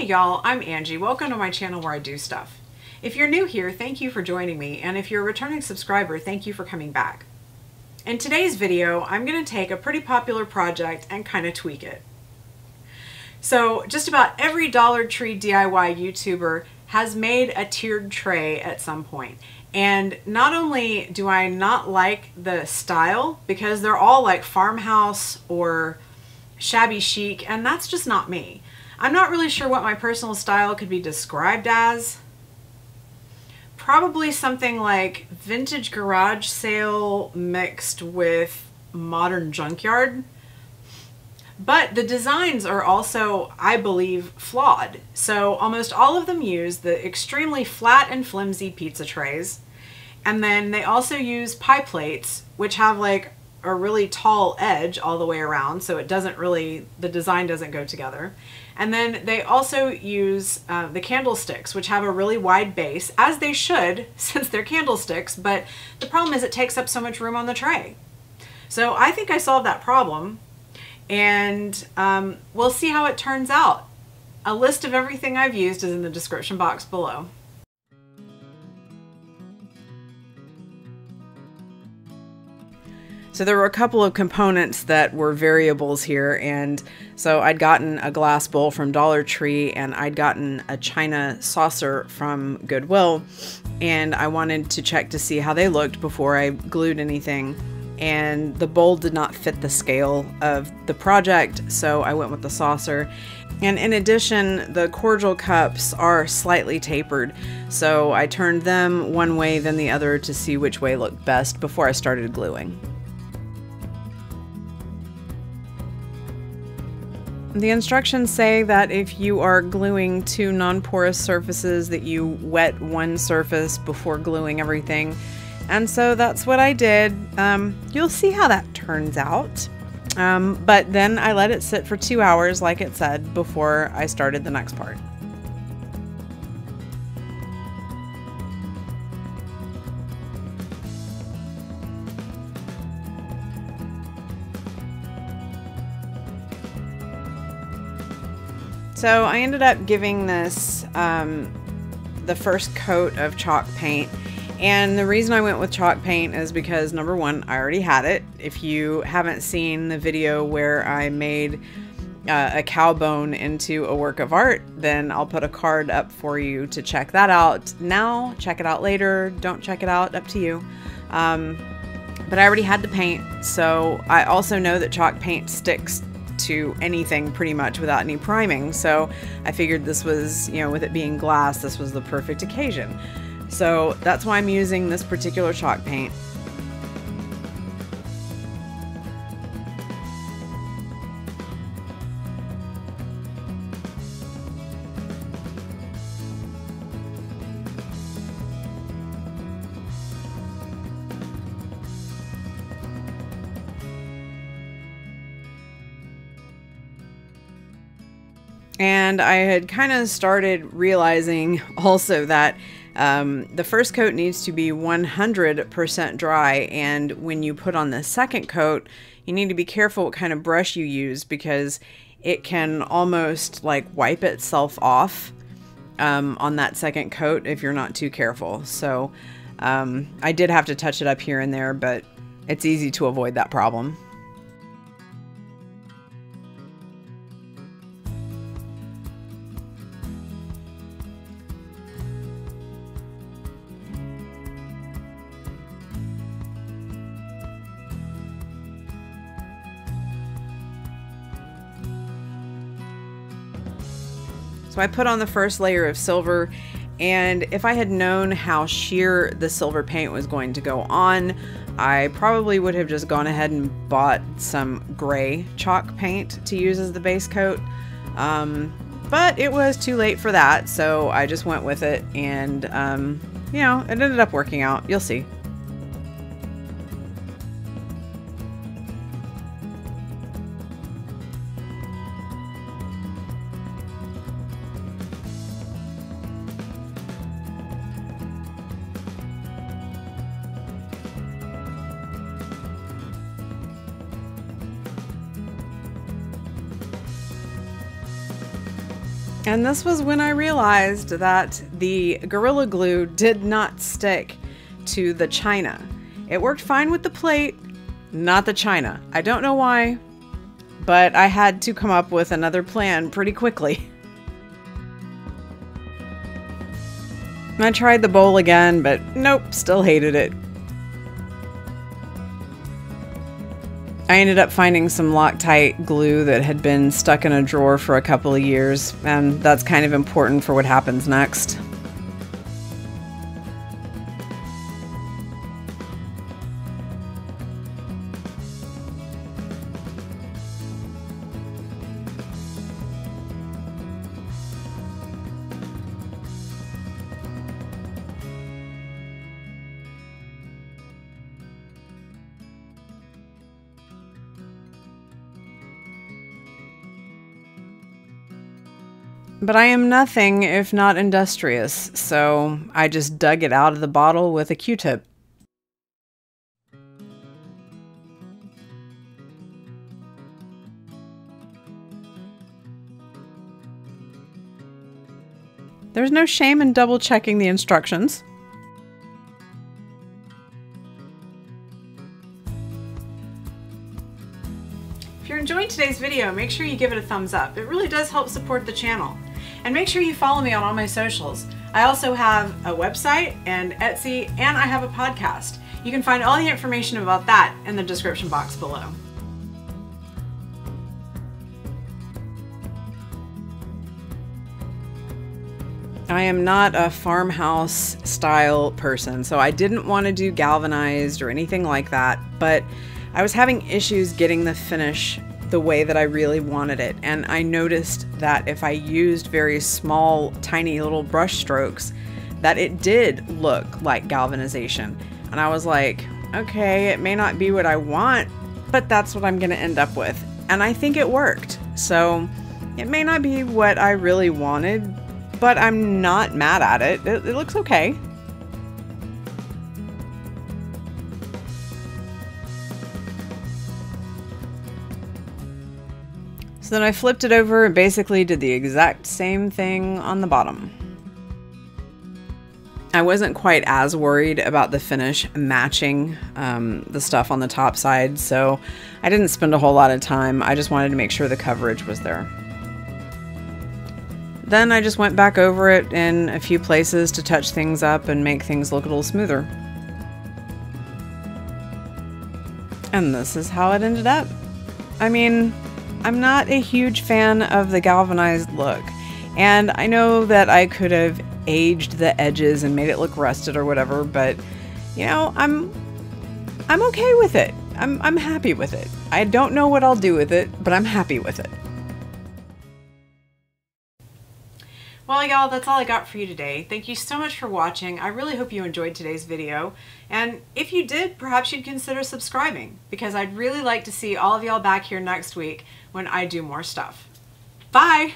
Hey y'all, I'm Angie. Welcome to my channel where I do stuff. If you're new here, thank you for joining me, and if you're a returning subscriber, thank you for coming back. In today's video, I'm going to take a pretty popular project and kind of tweak it. So just about every Dollar Tree DIY YouTuber has made a tiered tray at some point. And not only do I not like the style, because they're all like Farmhouse or shabby chic, and that's just not me. I'm not really sure what my personal style could be described as. Probably something like vintage garage sale mixed with modern junkyard. But the designs are also, I believe, flawed. So almost all of them use the extremely flat and flimsy pizza trays. And then they also use pie plates, which have like a really tall edge all the way around, so it doesn't really, the design doesn't go together. And then they also use the candlesticks, which have a really wide base, as they should, since they're candlesticks, but the problem is it takes up so much room on the tray. So I think I solved that problem, and we'll see how it turns out. A list of everything I've used is in the description box below. So there were a couple of components that were variables here, and so I'd gotten a glass bowl from Dollar Tree and I'd gotten a china saucer from Goodwill, and I wanted to check to see how they looked before I glued anything, and the bowl did not fit the scale of the project, so I went with the saucer. And in addition, the cordial cups are slightly tapered, so I turned them one way then the other to see which way looked best before I started gluing. The instructions say that if you are gluing two non-porous surfaces that you wet one surface before gluing everything. And so that's what I did. You'll see how that turns out. But then I let it sit for 2 hours, like it said, before I started the next part. So I ended up giving this the first coat of chalk paint, and the reason I went with chalk paint is because, number one, I already had it. If you haven't seen the video where I made a cow bone into a work of art, then I'll put a card up for you to check that out now. Check it out later. Don't check it out, up to you. But I already had the paint, so I also know that chalk paint sticks to anything pretty much without any priming, so I figured this was, you know, with it being glass, this was the perfect occasion. So that's why I'm using this particular chalk paint. And I had kind of started realizing also that the first coat needs to be 100% dry, and when you put on the second coat, you need to be careful what kind of brush you use, because it can almost like wipe itself off on that second coat if you're not too careful. So I did have to touch it up here and there, but it's easy to avoid that problem. So I put on the first layer of silver, and if I had known how sheer the silver paint was going to go on, I probably would have just gone ahead and bought some gray chalk paint to use as the base coat. But it was too late for that, so I just went with it, and you know, it ended up working out. You'll see. And this was when I realized that the Gorilla Glue did not stick to the china. It worked fine with the plate, not the china. I don't know why, but I had to come up with another plan pretty quickly. I tried the bowl again, but nope, still hated it. I ended up finding some Loctite glue that had been stuck in a drawer for a couple of years, and that's kind of important for what happens next. But I am nothing if not industrious, so I just dug it out of the bottle with a Q-tip. There's no shame in double checking the instructions. If you're enjoying today's video, make sure you give it a thumbs up. It really does help support the channel. And make sure you follow me on all my socials. I also have a website and Etsy, and I have a podcast. You can find all the information about that in the description box below. I am not a farmhouse style person, so I didn't want to do galvanized or anything like that, but I was having issues getting the finish the way that I really wanted it, and I noticed that if I used very small, tiny little brush strokes, that it did look like galvanization. And I was like, okay, it may not be what I want, but that's what I'm gonna end up with. And I think it worked. So it may not be what I really wanted, but I'm not mad at it. It looks okay. So then I flipped it over and basically did the exact same thing on the bottom. I wasn't quite as worried about the finish matching the stuff on the top side, so I didn't spend a whole lot of time. I just wanted to make sure the coverage was there. Then I just went back over it in a few places to touch things up and make things look a little smoother. And this is how it ended up. I mean, I'm not a huge fan of the galvanized look, and I know that I could have aged the edges and made it look rusted or whatever, but you know, I'm okay with it. I'm happy with it. I don't know what I'll do with it, but I'm happy with it. Well, y'all, that's all I got for you today. Thank you so much for watching. I really hope you enjoyed today's video. And if you did, perhaps you'd consider subscribing, because I'd really like to see all of y'all back here next week when I do more stuff. Bye!